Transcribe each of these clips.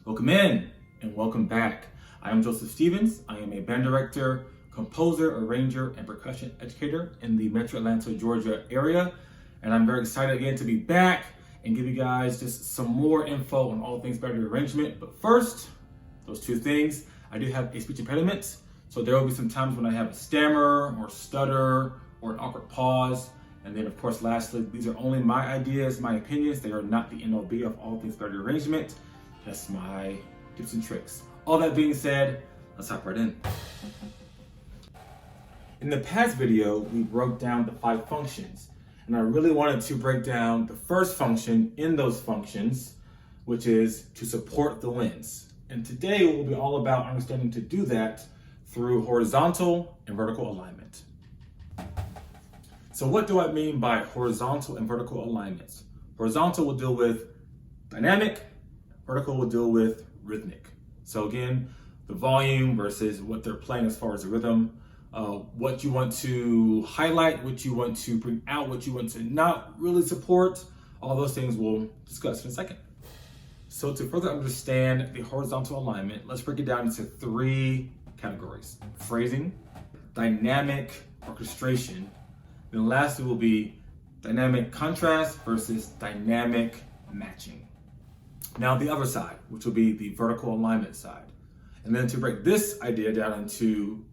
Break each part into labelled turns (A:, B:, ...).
A: Welcome in and welcome back. I am Joseph Stevens. I am a band director, composer, arranger, and percussion educator in the Metro Atlanta, Georgia area. And I'm very excited again to be back and give you guys just some more info on all things battery arrangement. But first, those two things, I do have a speech impediment. So there will be some times when I have a stammer or stutter or an awkward pause. And then of course, lastly, these are only my ideas, my opinions. They are not the end-all be of all things battery arrangement. Just my tips and tricks. All that being said, let's hop right in. In the past video, we broke down the 5 functions, and I really wanted to break down the first function in those functions, which is to support the winds. And today will be all about understanding to do that through horizontal and vertical alignment. So what do I mean by horizontal and vertical alignments? Horizontal will deal with dynamic, vertical will deal with rhythmic. So again, the volume versus what they're playing as far as the rhythm, what you want to highlight, what you want to bring out, what you want to not really support, all those things we'll discuss in a second. So to further understand the horizontal alignment, let's break it down into 3 categories: phrasing, dynamic orchestration, then lastly will be dynamic contrast versus dynamic matching. Now the other side, which will be the vertical alignment side. And then to break this idea down into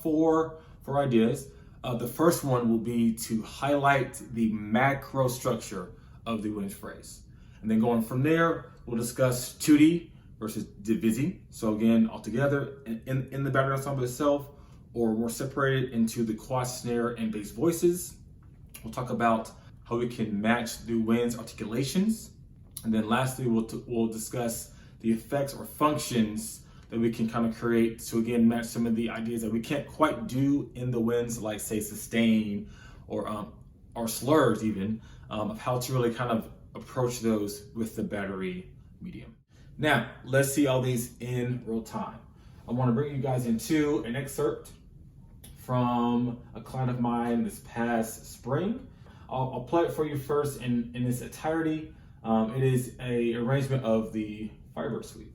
A: four ideas, the first one will be to highlight the macro structure of the winds phrase. And then going from there, we'll discuss Tutti versus Divisi. So again, all together in the battery ensemble itself, or more separated into the quad snare and bass voices. We'll talk about how we can match the winds articulations. And then lastly, we'll discuss the effects or functions that we can kind of create to again match some of the ideas that we can't quite do in the winds, like say sustain or slurs even, of how to really kind of approach those with the battery medium. Now, let's see all these in real time. I want to bring you guys into an excerpt from a client of mine this past spring. I'll play it for you first in its entirety. It is an arrangement of the Firebird Suite.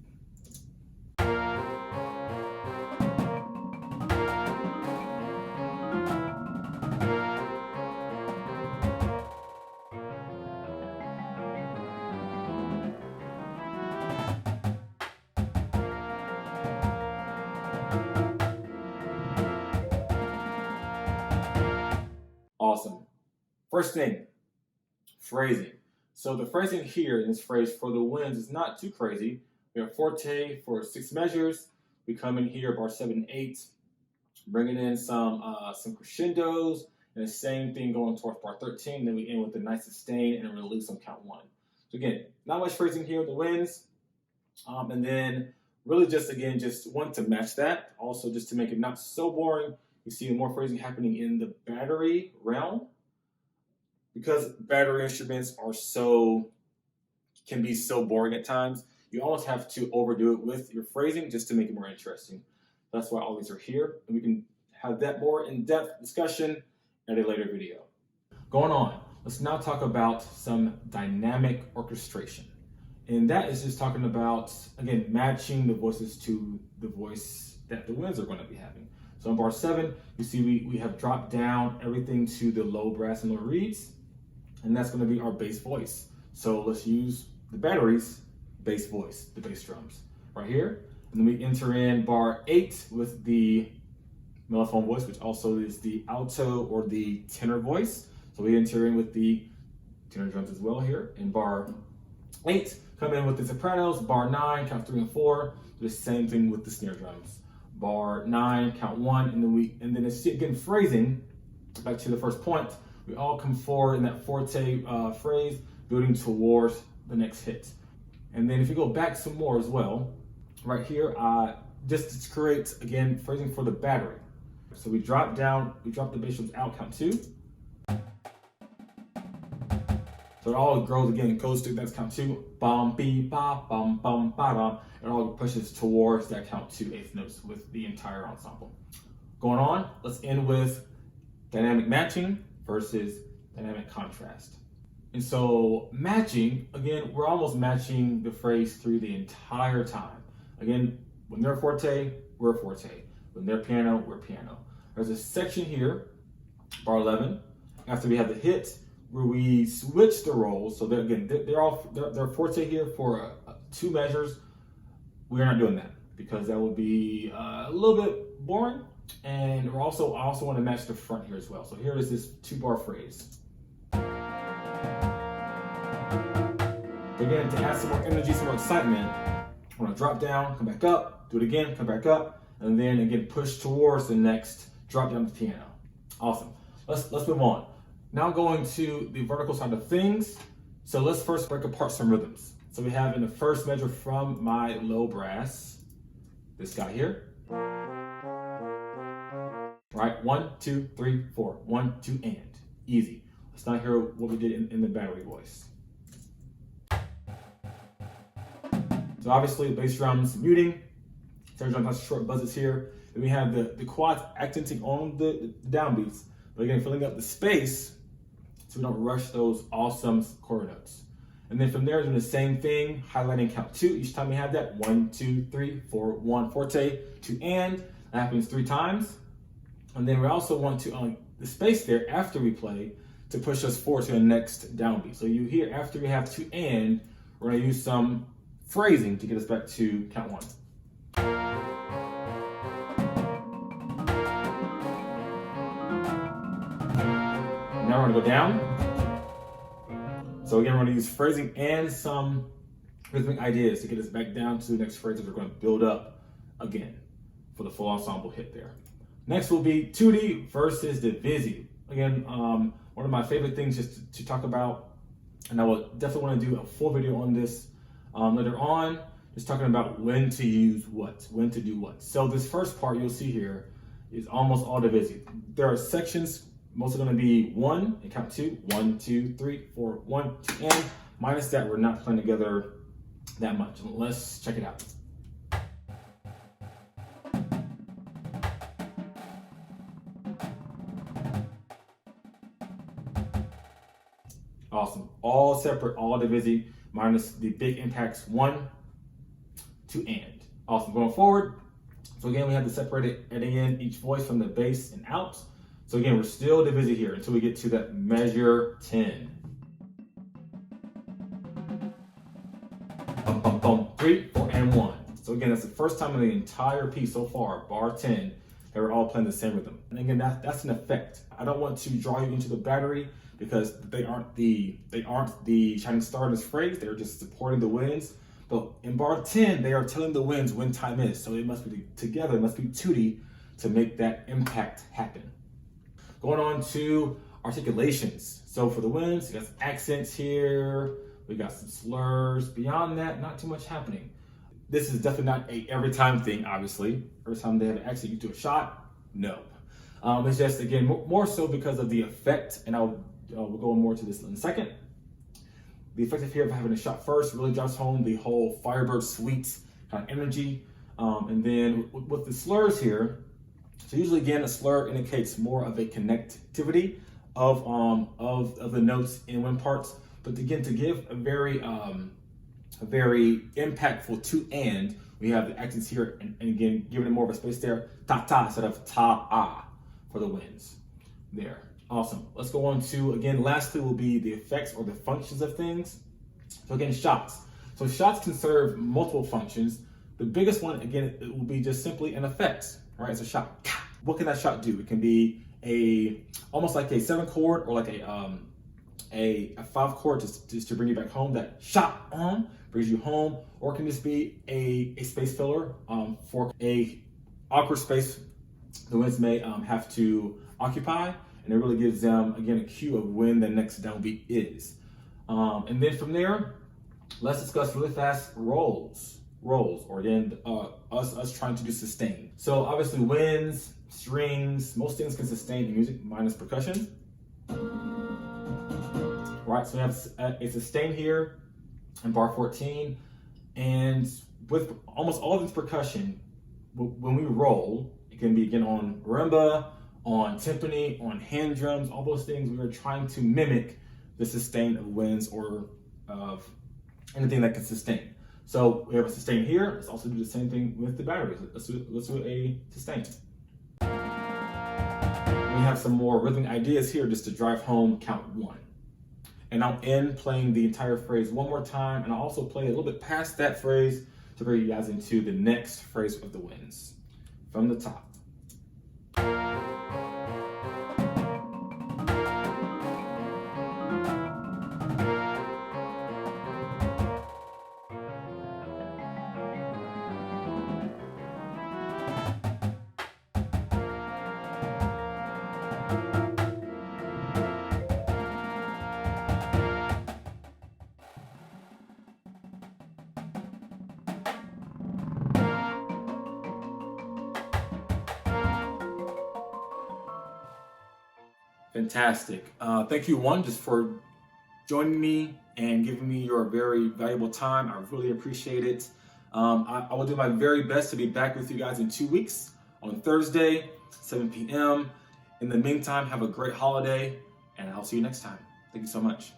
A: Awesome. First thing, phrasing. So the phrasing here in this phrase for the winds is not too crazy. We have forte for 6 measures. We come in here bar 7, 8, bringing in some crescendos, and the same thing going towards bar 13. Then we end with a nice sustain and a release on count 1. So again, not much phrasing here with the winds, and then really just want to match that. Also, just to make it not so boring, you see more phrasing happening in the battery realm. Because battery instruments can be so boring at times, you almost have to overdo it with your phrasing just to make it more interesting. That's why all these are here, and we can have that more in-depth discussion in a later video. Going on, let's now talk about some dynamic orchestration. And that is just talking about, again, matching the voices to the voice that the winds are going to be having. So in bar 7, you see we have dropped down everything to the low brass and low reeds. And that's going to be our bass voice. So let's use the battery's bass voice, the bass drums, right here. And then we enter in bar 8 with the mellophone voice, which also is the alto or the tenor voice. So we enter in with the tenor drums as well here. In bar 8, come in with the sopranos. Bar 9, count 3 and 4. Do the same thing with the snare drums. Bar 9, count 1, and then it's again phrasing. Back to the first point. We all come forward in that forte phrase, building towards the next hit. And then if you go back some more as well, right here, just to create, again, phrasing for the battery. So we drop the bass drums out, count 2. So it all grows again, it goes to that's count 2. Bum, bee, ba, bum, bum, ba, dum. It all pushes towards that count 2 eighth notes with the entire ensemble. Going on, let's end with dynamic matching versus dynamic contrast. And so matching, again, we're almost matching the phrase through the entire time. Again, when they're forte, we're forte. When they're piano, we're piano. There's a section here, bar 11, after we have the hit, where we switch the roles. So they're forte here for two measures. We're not doing that because that would be a little bit boring. And I also want to match the front here as well. So here is this 2-bar phrase. Again, to add some more energy, some more excitement, I'm gonna drop down, come back up, do it again, come back up, and then again push towards the next drop down to the piano. Awesome. Let's move on. Now going to the vertical side of things. So let's first break apart some rhythms. So we have in the first measure from my low brass, this guy here. Right, 1, 2, 3, 4, 1, 2, and easy. Let's not hear what we did in the battery voice. So obviously bass drums muting, snare drum has short buzzes here. Then we have the quads accenting on the downbeats, but again filling up the space so we don't rush those awesome chord notes. And then from there, doing the same thing, highlighting count 2. Each time we have that 1, 2, 3, 4, 1, forte, 2, and that happens 3 times. And then we also want to the space there after we play to push us forward to the next downbeat. So you hear after we have 2 and, we're gonna use some phrasing to get us back to count 1. Now we're gonna go down. So again, we're gonna use phrasing and some rhythmic ideas to get us back down to the next phrase that we're gonna build up again for the full ensemble hit there. Next will be Tutti Vs Divisi. Again, one of my favorite things just to talk about, and I will definitely want to do a full video on this later on, just talking about when to use what, when to do what. So this first part you'll see here is almost all divisi. There are sections, mostly going to be 1 and count 2, 1, 2, 3, 4, 1, 2, and minus that we're not playing together that much. Let's check it out. Awesome. All separate, all divisi, minus the big impacts 1, 2, and. Awesome. Going forward. So again, we have to separate it at the end, each voice from the bass and out. So again, we're still divisi here until we get to that measure 10. Bum, bum, bum, 3, 4, and 1. So again, that's the first time in the entire piece so far, bar 10, that we're all playing the same rhythm. And again, that's an effect. I don't want to draw you into the battery because they aren't the shining star in this phrase. They're just supporting the winds. But in bar 10, they are telling the winds when time is. So it must be together, it must be tutti to make that impact happen. Going on to articulations. So for the winds, we got some accents here. We got some slurs. Beyond that, not too much happening. This is definitely not a every time thing, obviously. Every time they have an accent, you do a shot? No. It's just, again, more so because of the effect, and we'll go more to this in a second. The effect of here of having a shot first really drives home the whole Firebird Suite kind of energy. And then with the slurs here, so usually again, a slur indicates more of a connectivity of the notes in wind parts. But again, to give a very impactful to and, we have the accents here, and again, giving it more of a space there, ta-ta instead of ta-ah for the winds there. Awesome. Let's go on to, again, lastly will be the effects or the functions of things. So again, shots. So shots can serve multiple functions. The biggest one, again, it will be just simply an effect, right? It's a shot. What can that shot do? It can be almost like a 7 chord or like a 5 chord just to bring you back home. That shot on brings you home, or it can just be a space filler for a awkward space the winds may have to occupy. And it really gives them, again, a cue of when the next downbeat is. And then from there, let's discuss really fast rolls, or again, us trying to do sustain. So obviously winds, strings, most things can sustain in music minus percussion. Right, so we have a sustain here in bar 14. And with almost all of this percussion, when we roll, it can be again on marimba, on timpani, on hand drums, all those things, we are trying to mimic the sustain of winds or of anything that can sustain. So we have a sustain here. Let's also do the same thing with the batteries. Let's do a sustain. We have some more rhythmic ideas here just to drive home count 1. And I'll end playing the entire phrase one more time, and I'll also play a little bit past that phrase to bring you guys into the next phrase of the winds. From the top. Fantastic. Thank you, one, just for joining me and giving me your very valuable time. I really appreciate it. I will do my very best to be back with you guys in 2 weeks on Thursday, 7 p.m. In the meantime, have a great holiday, and I'll see you next time. Thank you so much.